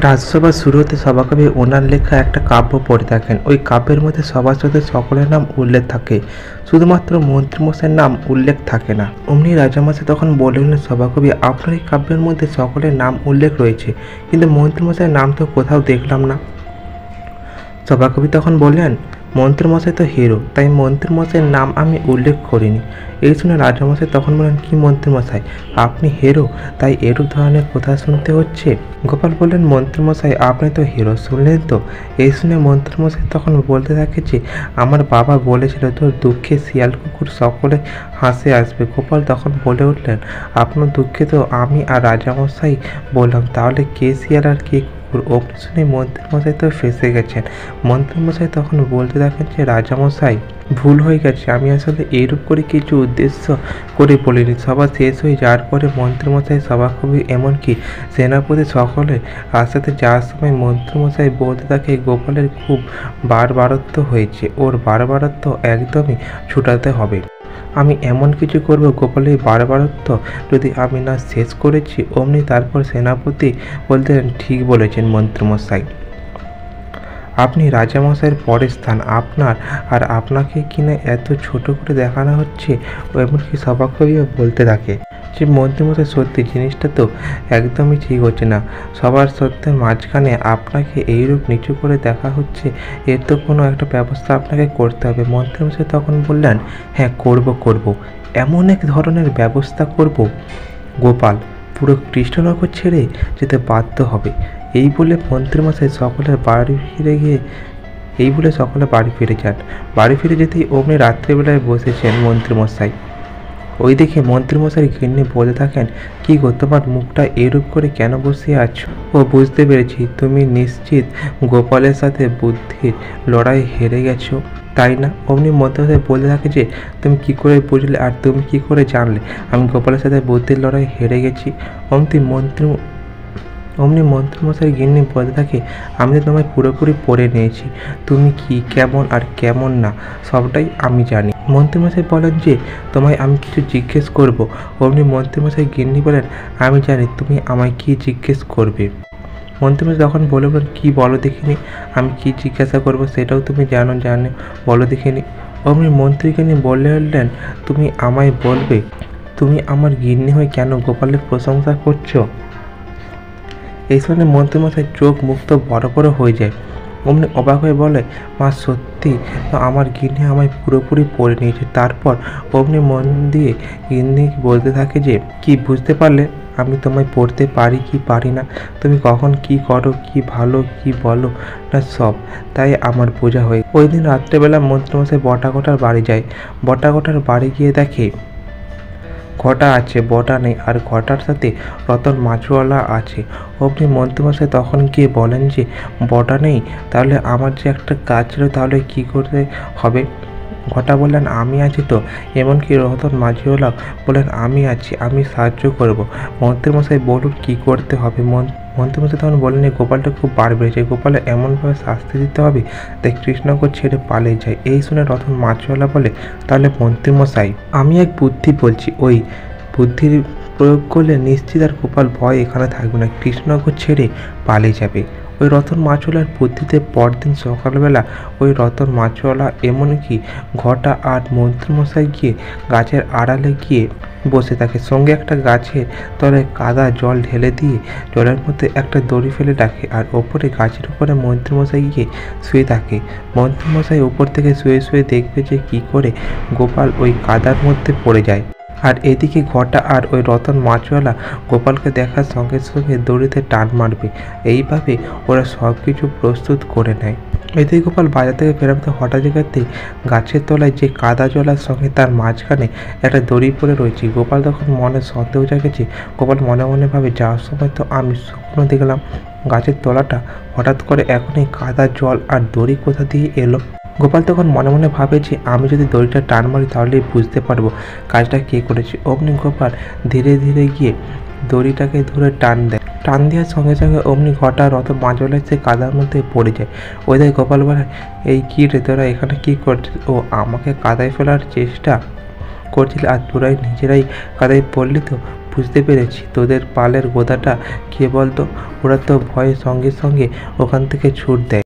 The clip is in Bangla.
রাজসভা শুরু হতে সভাকবি ওনার লেখা একটা কাব্য পড়ে থাকেন। ওই কাব্যের মধ্যে সভাসদের সকলের নাম উল্লেখ থাকে, শুধুমাত্র মন্ত্রীমশাইয়ের নাম উল্লেখ থাকে না। অমনি রাজামশাই তখন বললেন, সভাকবি আপনার এই কাব্যের মধ্যে সকলের নাম উল্লেখ রয়েছে, কিন্তু মন্ত্রীমশাইয়ের নাম তো কোথাও দেখলাম না। সভাকবি তখন বললেন, মন্ত্রীমশাই তো হিরো, তাই মন্ত্রীমশাইয়ের নাম আমি উল্লেখ করিনি। এই শুনে রাজামশাই তখন বললেন, কি মন্ত্রীমশাই, আপনি হিরো, তাই এরূপ ধরনের কথা শুনতে হচ্ছে? গোপাল বললেন, মন্ত্রীমশাই আপনি তো হিরো, শুনলেন তো? এই শুনে মন্ত্রীমশাই তখন বলতে থাকে যে, আমার বাবা বলেছিল তোর দুঃখে শিয়াল কুকুর সকলে হাসে আসবে। গোপাল তখন বলে উঠলেন, আপনার দুঃখে তো আমি আর রাজামশাই বললাম, তাহলে কে শিয়াল আর কে কুকুর? অমনি শুনে মন্ত্রীমশাই তো ফেঁসে গেছেন। মন্ত্রীমশাই তখন বলতে থাকেন যে, রাজামশাই ভুল হয়ে গেছে, আমি আসলে এইরূপ করে কিছু উদ্দেশ্য করে বলিনি। সভা শেষ হয়ে যাওয়ার পরে মন্ত্রীমশাই, সভাকবি এমনকি সেনাপতি সকলে রাস্তাতে যাওয়ার সময় মন্ত্রীমশাই বলতে থাকে, গোপালের খুব বাড়বাড়ত্ব হয়েছে, ওর বাড়বাড়ত্ব একদমই ছুটাতে হবে। আমি এমন কিছু করব গোপালের বাড়বাড়ত্ব যদি আমি না শেষ করেছি। অমনি তারপর সেনাপতি বলতেন, ঠিক বলেছেন মন্ত্রীমশাই, আপনি রাজামশাইয়ের পরের স্থান, আপনার আর আপনাকে কিনা এত ছোট করে দেখানো হচ্ছে। ও এমনকি সভাকবিও বলতে থাকে যে, মন্ত্রীমশাই সত্যি জিনিসটা তো একদমই ঠিক হচ্ছে না। সবার সত্যের মাঝখানে আপনাকে এইরূপ নিচু করে দেখা হচ্ছে, এর তো কোনো একটা ব্যবস্থা আপনাকে করতে হবে। মন্ত্রীমশাই তখন বললেন, হ্যাঁ করব, এমন এক ধরনের ব্যবস্থা করব, গোপাল পুরো কৃষ্ণনগর ছেড়ে যেতে বাধ্য হবে। এই বলে সকলে বাড়ি ফিরে যান। বাড়ি ফিরে যেতেই অমনি রাত্রিবেলায় বসেছেন মন্ত্রীমশাই। ওই দেখে মন্ত্রীমশাই গিন্নি বলে থাকেন, কি গো, তোমার মুখটা এরূপ করে কেন বসে আছো? ও বুঝতে পেরেছি, তুমি নিশ্চিত গোপালের সাথে বুদ্ধির লড়াই হেরে গেছো, তাই না? অমনি মন্ত্রীমশাই বলে থাকে যে, তুমি কি করে বুঝলে আর তুমি কি করে জানলে আমি গোপালের সাথে বুদ্ধির লড়াই হেরে গেছি? অমনি মন্ত্রীমশাই গিন্নি বলতে থাকে, আমি তো তোমায় পুরোপুরি পড়ে নিয়েছি, তুমি কি কেমন আর কেমন না সবটাই আমি জানি। মন্ত্রীমশাই বলেন যে, তোমায় আমি কিছু জিজ্ঞেস করব। অমনি মন্ত্রীমশাই গিন্নি বলেন, আমি জানি তুমি আমায় কি জিজ্ঞেস করবে। মন্ত্রীমশাই তখন বলবেন, কি বলো দেখিনি, আমি কি জিজ্ঞাসা করব সেটাও তুমি জানো, বলো দেখিনি। অমনি মন্ত্রীগিন্নি বললেন, তুমি আমায় বলবে, তুমি আমার গিন্নি হয়ে কেন গোপালের প্রশংসা করছো? এই শুনে মন্ত্রীমশাই চোখ মুখ তো বড় বড় হয়ে যায়। অমনি অবাক হয়ে বলে, মা সত্যি তো আমার গিন্নি আমায় পুরোপুরি পড়ে নিয়েছে। তারপর অমনি মন দিয়ে গিন্নি বলতে থাকে যে, কি বুঝতে পারলে আমি তোমায় পড়তে পারি কি পারি না, তুমি কখন কি করো, কি ভালো কি বলো না সব, তাই আমার বোঝা হয়ে। ওই দিন রাত্রেবেলা মন্ত্রীমশাই বটাঘটার বাড়ি যায়। বটাঘটার বাড়ি গিয়ে দেখে ঘটা আছে, বটা নেই, আর ঘটার সাথে রতন মাছওয়ালা আছে। অমনি মন্ত্রীমশাই তখন গিয়ে বলেন যে, বটা নেই, তাহলে আমার যে একটা কাজ ছিল, তাহলে কি করতে হবে? ঘটা বললেন, আমি আছি তো। এমনকি রতন মাঝিওয়ালা বললেন, আমি আছি, আমি সাহায্য করব। মন্ত্রীমশাই বলুন কি করতে হবে। মন্ত্রীমশাই তখন বললেন, এই গোপালটা খুব বার বেড়েছে, গোপালের এমনভাবে শাস্তি দিতে হবে তাই কৃষ্ণনগর ছেড়ে পালিয়ে যায়। এই শুনে রতন মাছওয়ালা বলে, তাহলে মন্ত্রীমশাই আমি এক বুদ্ধি বলছি, ওই বুদ্ধির প্রয়োগ করলে নিশ্চিত আর গোপাল ভয় এখানে থাকবে না, কৃষ্ণনগর ছেড়ে পালিয়ে যাবে। ওই রতন মাছওয়ালার বুদ্ধিতে পরদিন সকালবেলা ওই রতন মাছওয়ালা এমনকি ঘটা আর মন্ত্রীমশাই গিয়ে গাছের আড়ালে গিয়ে বসে থাকে। সঙ্গে একটা গাছের তলায় কাদা জল ঢেলে দিয়ে জলের মধ্যে একটা দড়ি ফেলে রাখে, আর ওপরে গাছের উপরে মন্ত্রীমশাই গিয়ে শুয়ে থাকে। মন্ত্রীমশাই উপর থেকে শুয়ে শুয়ে দেখবে যে কি করে গোপাল ওই কাদার মধ্যে পড়ে যায়। আর এদিকে ঘটা আর ওই রতন মাছওয়ালা গোপালকে দেখার সঙ্গে সঙ্গে দড়িতে টান মারবে। এইভাবে ওরা সব কিছু প্রস্তুত করে নেয়। এদিকে গোপাল বাজার থেকে ফেরার পথে হঠাৎ জায়গাতেই গাছের তলায় যে কাদা জলার সঙ্গে তার মাঝখানে একটা দড়ি পড়ে রয়েছে। গোপাল তখন মনে সন্দেহ জাগেছে। গোপাল মনে মনে ভাবে, যাওয়ার সময় তো আমি স্বপ্ন দেখলাম গাছের তলাটা, হঠাৎ করে এখন এই কাদা জল আর দড়ি কোথা দিয়ে এলো? গোপাল তখন মনে মনে ভাবে যে, আমি যদি দড়িটা টান মারি তাহলেই বুঝতে পারবো কাজটা কে করেছে। অমনি গোপাল ধীরে ধীরে গিয়ে দড়িটাকে ধরে টান দেয়। টান দেওয়ার সঙ্গে সঙ্গে অমনি ঘটা রতন মাছওয়ালা সে কাদার মধ্যে পড়ে যায়। ওই দেখ গোপাল বলে, এই কী রে, তোরা এখানে কী করছিস? ও আমাকে কাদায় ফেলার চেষ্টা করছিল আর তোরাই নিজেরাই কাদায় পড়লি তো? বুঝতে পেরেছি তোদের পালের গোদাটা কে বলতো। ওরা তো ভয়ে সঙ্গে সঙ্গে ওখান থেকে ছুট দেয়।